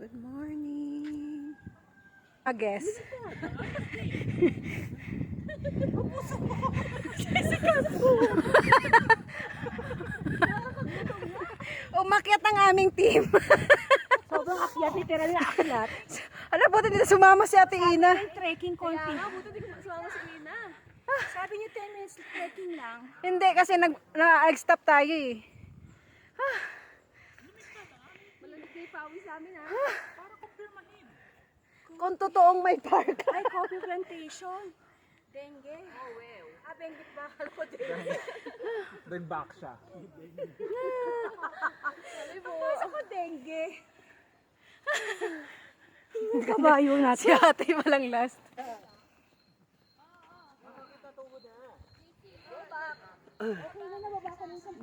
Good morning. Guess. Umakyat ang aming team. Sobrang akyat, literal na akyat. Alam po, hindi na sumama si Ate Ina. Trekking konti. Kaya nga, buto di ko sumama si Ina. Sabi niyo 10 minutes trekking lang. Hindi, kasi nag-stop tayo eh. Malamig na yung pawis namin ha. Para kumpirmahin. Kung totoong may park. Ay, coffee plantation. Dengue. Oh, wow. Ah, benggit ba? Alam ko dengue. Then back siya. Sabi mo. Ako dengue. Kabayo natin. Si Ate walang last.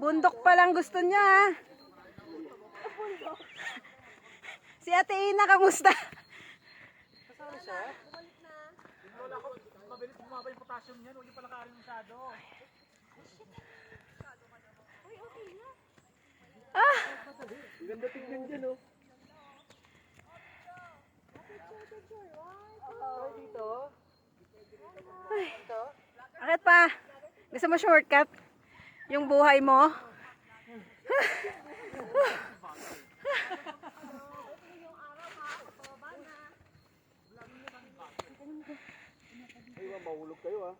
Bundok pa lang gusto niya ha. Si Ate Ina, kamusta? Kasama siya? Lola ko, mabilis bumaba yung potassium niyan. Huwag yung palakarin masyado. Uy, okay na. Ganda tingnan dyan, oh. Dito. Bakit pa? Gusto mo shortcut? Yung buhay mo? Ay, mahulog kayo, ah.